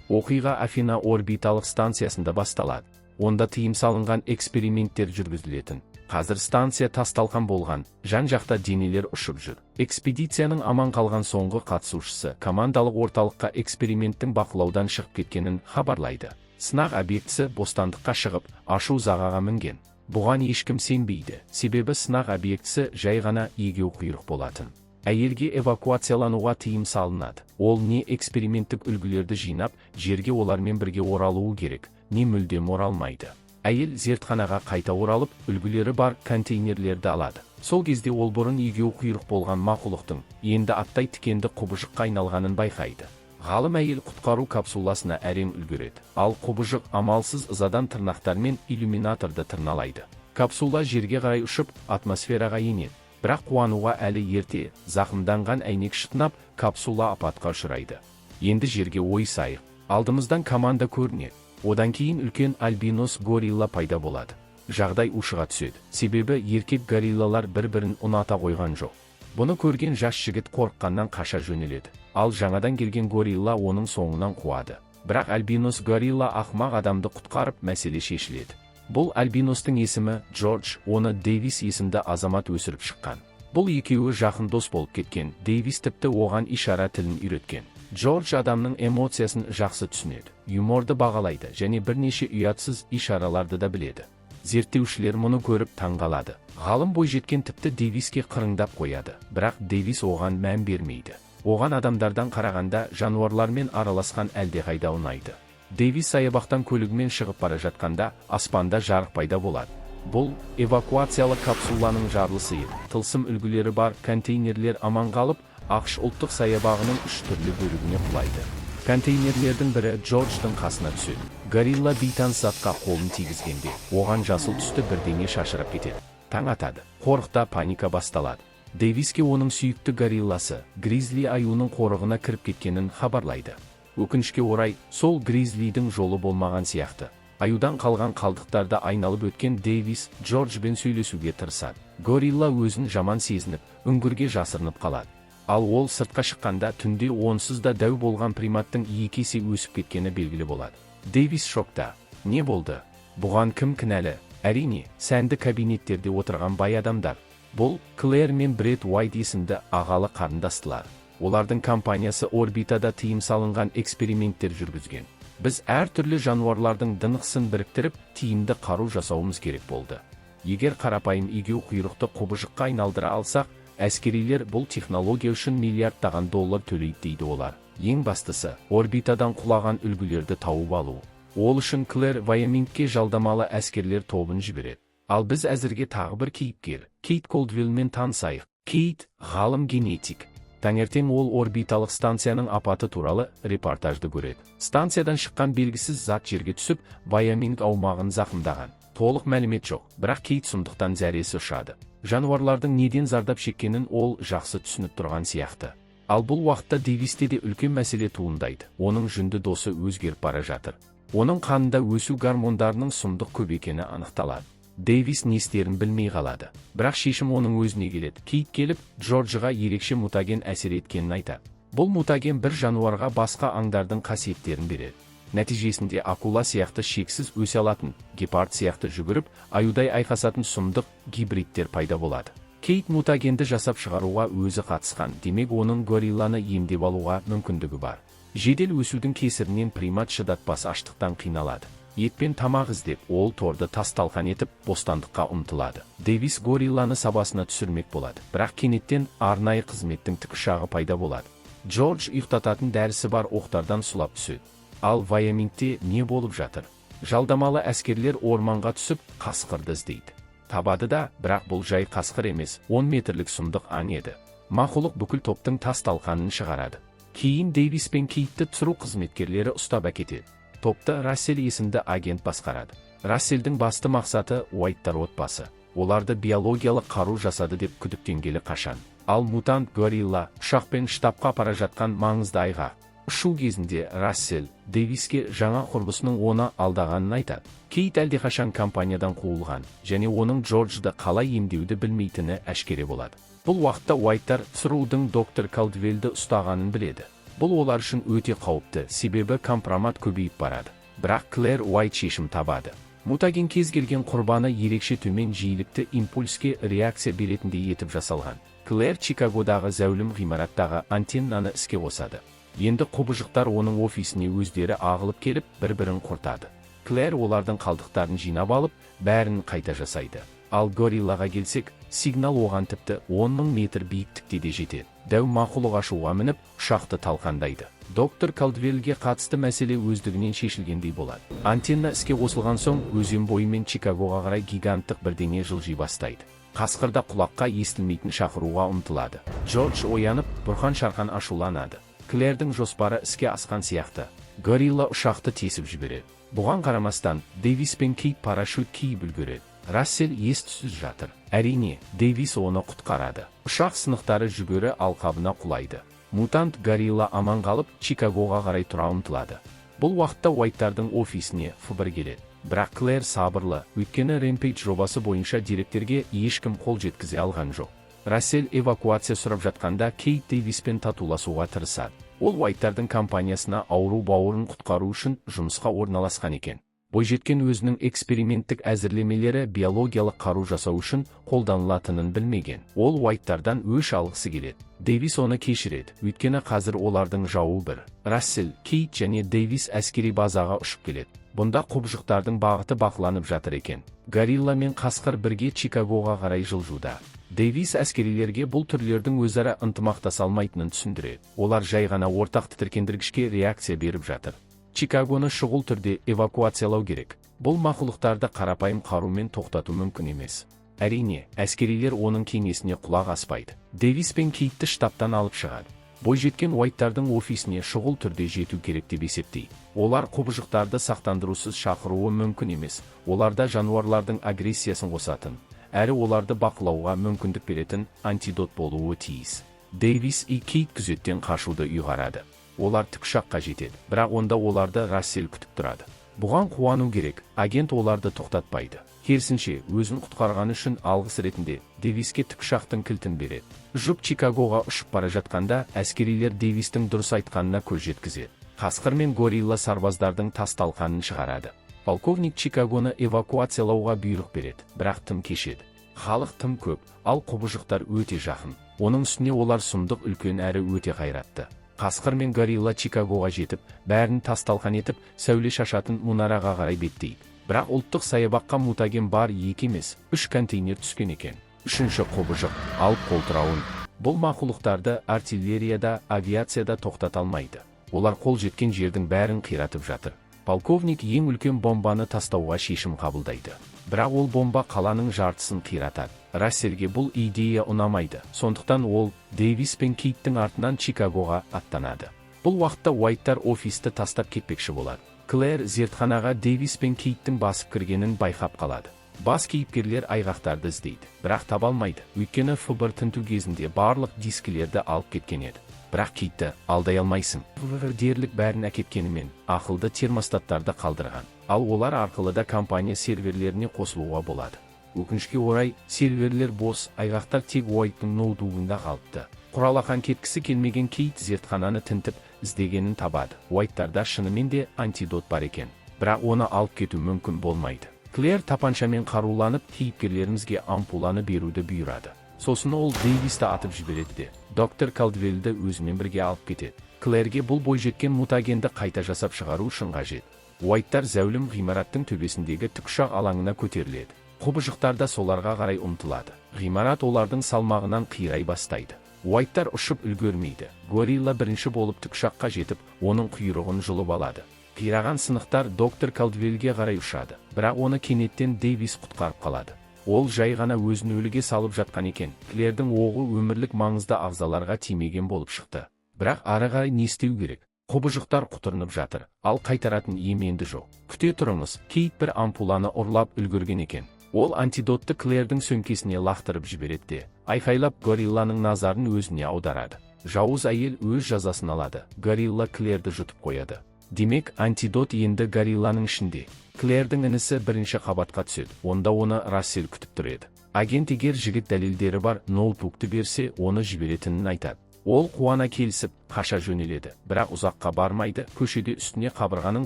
Оқиға Афина орбиталық станциясында басталады. Онда тыйым салынған эксперименттер жүргізілетін. Қазір станция тасталқан болған, жан-жақта денелер ұшып жүр. Экспедицияның аман қалған соңғы қатысушысы командалық орталыққа эксперименттің бақылаудан шығып кеткенін хабарлайды. Сынақ объектісі бостандыққа шығып, ашу жағаға мінген. Бұған ешкім сенбейді, себебі сынақ объектісі жай ғана егеу құйрық болатын. Әйелге эвакуациялануға тыйым салынады. Ол не эксперименттік үлгілерді жинап, жерге олармен бірге оралуы керек, не мүлдем оралмайды. Әйел зертханаға қайта оралып, үлгілері бар контейнерлерді алады. Сол кезде ол бұрын егеу құйрық болған мақұлықтың енді аттай тікенді құбыжыққа айналғанын байқайды. Ғалым әйел құтқару капсуласына әрең үлгереді. Ал құбыжық амалсыз ызадан тырнақтармен иллюминаторды тырналайды. Капсула жерге қарай ұшып, атмосфераға енеді. Бірақ қуануға әлі ерте, зақымданған әйнек шытынап, капсула апатқа ұшырайды. Енді жерге ойысайық. Алдымыздан команда көрінеді. Одан кейін үлкен альбинос горилла пайда болады. Жағдай ушыға түседі. Себебі еркек гориллалар бір-бірін ұната қойған жоқ. Бұны көрген жас жігіт қорыққаннан қаша жөнеледі. Ал жаңадан келген горилла оның соңынан қуады. Бірақ альбинос горилла ақымақ адамды құтқарып, мәселе шешіледі. Бұл альбиностың есімі Джордж, оны Дэвис есімді азамат өсіріп шыққан. Бұл екеуі жақын дос болып кеткен. Дэвис тіпті оған ишара тілін үйреткен. Джордж адамның эмоциясын жақсы түсінеді, юморды бағалайды және бірнеше ұятсыз ишараларды да біледі. Зерттеушілер мұны көріп таңғалады. Ғалым бойжеткен тіпті Дэвиске қырыңдап қояды, бірақ Дэвис оған мән бермейді. Оған адамдардан қарағанда жануарлармен араласқан әлдеқайда ұнайды. Дэвис саябақтан көлігімен шығып бара жатқанда, аспанда жарық пайда болады. Бұл эвакуациялық капсуланың жарылысы еді. Тылсым үлгілері бар контейнерлер аман қалып, ақш ұлттық саябағының 3 түрлі бөлігіне құлайды. Контейнерлердің бірі Джордждың қасына түседі. Горилла бейтаныс затқа қолын тигізгенде, оған жасыл түсті бірдеңе шашырап кетеді. Таң атады. Қорықта паника басталады. Дэвиске оның сүйікті горилласы, Гризли аюының қорығына кіріп кеткенін хабарлайды. Өкінішке орай, сол Гризлидің жолы болмаған сияқты. Аюдан қалған қалдықтарды айналып өткен Дэвис Джорджбен сөйлесуге тырысады. Горилла өзін жаман сезініп, үңгірге жасырынып қалады. Ал ол сыртқа шыққанда түнде онсыз да дәу болған приматтың 2 есе өсіп кеткені белгілі болады. Дэвис шокта. Не болды? Бұған кім кінәлі? Әрине, сәнді кабинеттерде отырған бай адамдар. Бұл Клэр мен Бред Уайт есімді ағалы қарындастылар. Олардың компаниясы орбитада тыйым салынған эксперименттер жүргізген. Біз әртүрлі жануарлардың дынықсын біріктіріп, тиімді қару жасауымыз керек болды. Егер қарапайым егеу құйрықты құбыжыққа айналдыра алсақ, әскерилер бұл технология үшін миллиардтаған доллар төлейді дейді олар. Ең бастысы, орбитадан құлаған үлгілерді тауып алу. Ол үшін Клэр Вайомингке жалдамалы әскерлер тобын жібереді. Ал біз әзірге тағы бір кейіпкер, Кейт Колдвиллмен танысайық. Кейт – ғалым генетик. Таңертең ол орбиталық станцияның апаты туралы репортажды көреді. Станциядан шыққан белгісіз зат жерге түсіп, Вайоминг аумағын зақымдаған. Толық мәлімет жоқ, бірақ Кейт сұмдықтан зәресі ұшады. Жануарлардың неден зардап шеккенін ол жақсы түсініп тұрған сияқты. Ал бұл уақытта Дэвисте де үлкен мәселе туындайды. Оның жүнді досы өзгеріп бара жатыр. Оның қанында өсу гормондарының сұмдық көп екені анықталады. Дэвис не істерін білмей қалады. Бірақ шешім оның өзіне келеді. Кейт келіп, Джорджға ерекше мутаген әсер еткенін айтады. Бұл мутаген бір жануарға басқа аңдардың қасиеттерін береді. Нәтижесінде акула сияқты шексіз өсе алатын, гепард сияқты жүгіріп, аюдай айқасатын сұмдық гибридтер пайда болады. Кейт мутагенді жасап шығаруға өзі қатысқан, демек оның горилланы емдеп алуға мүмкіндігі бар. Жедел өсудің кесірінен примат шыдатпас аштықтан қиналады. Етпен тамақ іздеп, ол торды тас-талқан етіп, бостандыққа ұмтылады. Дэвис горилланы сабасына түсірмек болады, бірақ кенеттен арнайы қызметтің тікұшағы пайда болады. Джордж ұйықтататын дәрісі бар оқтардан сұлап түседі. Ал Вайомингте не болып жатыр? Жалдамалы әскерлер орманға түсіп, қасқырды іздейді. Табады да, бірақ бұл жай қасқыр емес, 10 метрлік сұмдық аң еді. Мақұлық бүкіл топтың тас-талқанын шығарады. Кейін Дэвис пен Кейтті түсіру қызметкерлері ұстап әкетеді. Топты Рассел есімді агент басқарады. Расселдің басты мақсаты Уайттар отбасы. Оларды биологиялық қару жасады деп күдіктенгелі қашан. Ал мутант горилла ұшақпен штабқа бара жатқан маңызды айға. Ұшу кезінде Рассел Дэвиске жаңа құрбысының оны алдағанын айтады. Кейт әлдеқашан компаниядан қуылған, және оның Джорджды қалай емдеуді білмейтіні әшкере болады. Бұл уақытта Уайттар түсірудің доктор Колдвеллді ұстағанын біледі. Бұл олар үшін өте қауіпті, себебі компромат көбейіп барады. Бірақ Клэр Уайт шешім табады. Мутаген кез келген құрбаны ерекше төмен жиілікті импульске реакция беретіндей етіп жасалған. Клэр Чикагодағы зәулім ғимараттағы антеннаны іске қосады. Енді құбыжықтар оның офисіне өздері ағылып келіп, бір-бірін құртады. Клэр олардың қалдықтарын жинап алып, бәрін қайта жасайды. Ал гориллаға келсек, сигнал оған тіпті 10.000 метр биіктікте де жетеді. Дәу мақұлық ашуға мініп, ұшақты талқандайды. Доктор Калдвеллге қатысты мәселе өздігінен шешілгендей болады. Антенна іске қосылған соң, өзен бойымен Чикагоға қарай гиганттық бірдеңе жылжи бастайды. Қасқырда құлаққа естілмейтін шақыруға ұмтылады. Джордж оянып, бұрқан-шарқан ашуланады. Клэрдің жоспары іске асқан сияқты. Горилла ұшақты тесіп жібереді. Бұған қарамастан, Дэвис пен Кейт парашют киіп үлгереді. Рассел ес-түссіз жатыр. Әрине, Дэвис оны құтқарады. Ұшақ сынықтары жүгері алқабына құлайды. Мутант горилла аман қалып, Чикагоға қарай тұра ұмтылады. Бұл уақытта Уайттардың офисіне Фбр келеді. Бірақ Клэр сабырлы, өйткені Рэмпейдж жобасы бойынша деректерге ешкім қол жеткізе алған жоқ. Рассел эвакуация сұрап жатқанда Кейт Дэвиспен татуласуға тырысады. Ол Уайттардың компаниясына ауру бауырын құтқару үшін жұмысқа орналасқан екен. Бойжеткен өзінің эксперименттік әзірлемелері биологиялық қару жасау үшін қолданылатынын білмеген. Ол Уайттардан өш алғысы келеді. Дэвис оны кешіреді, өйткені қазір олардың жауы бір. Рассел, Кейт және Дэвис әскери базаға ұшып келеді. Бұнда құбыжықтардың бағыты бақыланып жатыр екен. Горилла мен қасқыр бірге Чикагоға қарай жылжуда. Дэвис әскерилерге бұл түрлердің өзара ынтымақтаса алмайтынын түсіндіреді. Олар жай ғана ортақ тітіркендіргішке реакция беріп жатыр. Чикагоны шұғыл түрде эвакуациялау керек. Бұл мақұлықтарды қарапайым қарумен тоқтату мүмкін емес. Әрине, әскерилер оның кеңесіне құлақ аспайды. Дэвис пен Кейтті штабтан алып шығады. Бойжеткен Уайттардың офисіне шұғыл түрде жету керек деп есептейді. Олар құбыжықтарды сақтандырусыз шақыруы мүмкін емес. Оларда жануарлардың агрессиясын қосатын, әрі оларды бақылауға мүмкіндік беретін антидот болуы тиіс. Дэвис и Кейт күзеттен қашуды ұйғарады. Олар тікұшаққа жетеді, бірақ онда оларды Рассел күтіп тұрады. Бұған қуану керек, агент оларды тоқтатпайды. Керісінше, өзін құтқарғаны үшін алғыс ретінде Дэвиске тікұшақтың кілтін береді. Жұп Чикагоға ұшып бара жатқанда, әскерилер Дэвистің дұрыс айтқанына көз жеткізеді. Қасқыр мен горилла сарбаздардың тас талқанын шығарады. Полковник Чикагоны эвакуациялауға бұйрық береді, бірақ тым кешеді. Халық тым көп, ал құбыжықтар өте жақын. Оның үстіне олар сұмдық үлкен әрі өте қайратты. Қасқыр мен горилла Чикагоға жетіп, бәрін тас-талқан етіп, сәуле шашатын мұнараға қарай беттейді. Бірақ ұлттық саябаққа Мутаген бар 2 емес, 3 контейнер түскен екен. 3-ші құбыжық, алып қолтырауын. Бұл мақұлықтарды артиллерияда, авиацияда тоқтата алмайды. Олар қол жеткен жердің бәрін қиратып жатыр. Полковник ең үлкен бомбаны тастауға шешім қабылдайды. Бірақ ол бомба қаланың жартысын қиратады. Расселге бұл идея ұнамайды. Сондықтан ол Дэвис пен Кейттің артынан Чикагоға аттанады. Бұл уақытта Уайттар офисті тастап кетпекші болады. Клэр зертханаға Дэвис пен Кейттің басып кіргенін байқап қалады. Бас кейіпкерлер айғақтарды іздейді, бірақ таба алмайды. Өйткені Фбр тінту кезінде барлық дискілерді алып кеткен еді. Бірақ Кейтті алдай алмайсың. Фбр дерлік бәрін әкеткенімен ақылды термостаттарды қалдырған. Ал олар арқылы да компания серверлеріне қосылуға болады. Өкінішке орай, серверлер бос, айғақтар тек Уайттың ноутбугында қалыпты. Құралақан кеткісі келмеген Кейт зертхананы тінтіп, іздегенін табады. Уайттарда шынымен де антидот бар екен. Бірақ оны алып кету мүмкін болмайды. Клэр тапаншамен қаруланып, кейіпкерлерімізге ампуланы беруді бұйырады. Сосын ол Дэвисті атып жібереді де, доктор Калдвеллді өзімен бірге алып кетеді. Клэрге бұл бойжеткен мутагенді қайта жасап шығару үшін қажет. Уайттар зәулім ғимараттың төбесіндегі тікұшақ алаңына көтеріледі. Құбыжықтар соларға қарай ұмтылады. Ғимарат олардың салмағынан қирай бастайды. Уайттар ұшып үлгермейді. Горилла бірінші болып тікұшаққа жетіп, оның құйрығын жұлып алады. Қираған сынықтар доктор Калдвеллге қарай ұшады, бірақ оны кенеттен Дэвис құтқарып қалады. Ол жай ғана өзін өліге салып жатқан екен. Клэрдің оғы өмірлік маңызды ағзаларға тимеген болып шықты. Бірақ ары қарай не істеу керек? Құбыжықтар құтырынып жатыр, ал қайтаратын еменді жоқ. Күте тұрыңыз, Кейт бір ампуланы ұрлап үлгерген екен. Ол антидотты Клэрдің сөмкесіне лақтырып жібереді де, айқайлап горилланың назарын өзіне аударады. Жауыз әйел өз жазасын алады. Горилла Клэрді жұтып қояды. Демек, антидот енді горилланың ішінде. Клэрдің інісі бірінші қабатқа түседі. Онда оны Рассел күтіп тұреді. Агент егер жігіт дәлелдері бар ноутбукты берсе, оны жіберетінін айтады. Ол қуана келісіп, қаша жөнеледі, бірақ ұзаққа бармайды, көшеде үстіне қабырғаның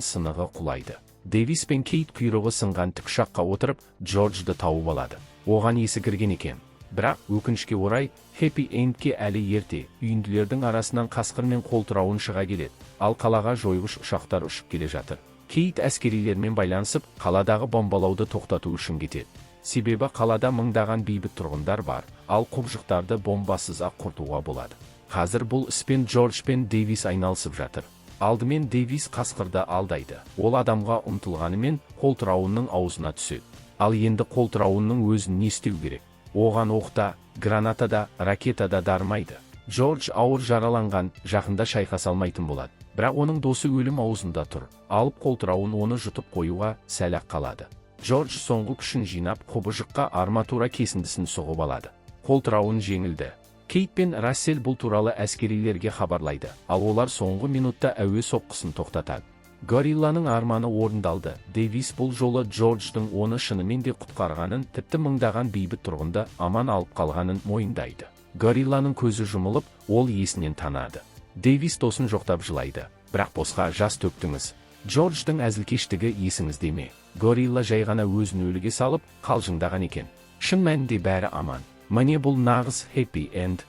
сынығы құлайды. Дэвис пен Кейт құйрығы сынған тікұшаққа отырып, Джорджды тауып алады. Оған есі кірген екен. Бірақ өкінішке орай, Хэппи Эндке әлі ерте, үйінділердің арасынан қасқыр мен қолтырауын шыға келеді, ал қалаға жойғыш ұшақтар ұшып келе жатыр. Кейт әскерилермен байланысып, қаладағы бомбалауды тоқтату үшін кетеді. Себебі қалада мыңдаған бейбіт тұрғындар бар, ал құбыжықтарды бомбасыз-ақ құртуға болады. Қазір бұл іспен Джордж пен Дэвис айналысып жатыр. Алдымен Дэвис қасқырды алдайды. Ол адамға ұмтылғанымен қолтырауынның аузына түседі. Ал енді қолтырауынның өзін не істеу керек? Оған оқта, гранатада, ракетада дармайды. Джордж ауыр жараланған, жақында шайқаса алмайтын болады. Бірақ оның досы өлім аузында тұр. Алып қолтырауын оны жұтып қоюға сәл-ақ қалады. Джордж соңғы күшін жинап, құбыжыққа арматура кесіндісін соғып алады. Қолтырауын жеңілді. Кейт пен Рассел бұл туралы әскерилерге хабарлайды, ал олар соңғы минутта әуе соққысын тоқтатады. Горилланың арманы орындалды. Дэвис бұл жолы Джордждың оны шынымен де құтқарғанын, тіпті мыңдаған бейбіт тұрғынды аман алып қалғанын мойындайды. Горилланың көзі жұмылып, ол есінен танады. Дэвис досын жоқтап жылайды. Бірақ босқа жас төктіңіз. Джордждың әзілкештігі есіңізде ме? Горилла жай ғана өзін өліге салып, қалжыңдаған екен. Шын мәнінде бәрі аман. Міне бұл нағыз Хэппи Энд.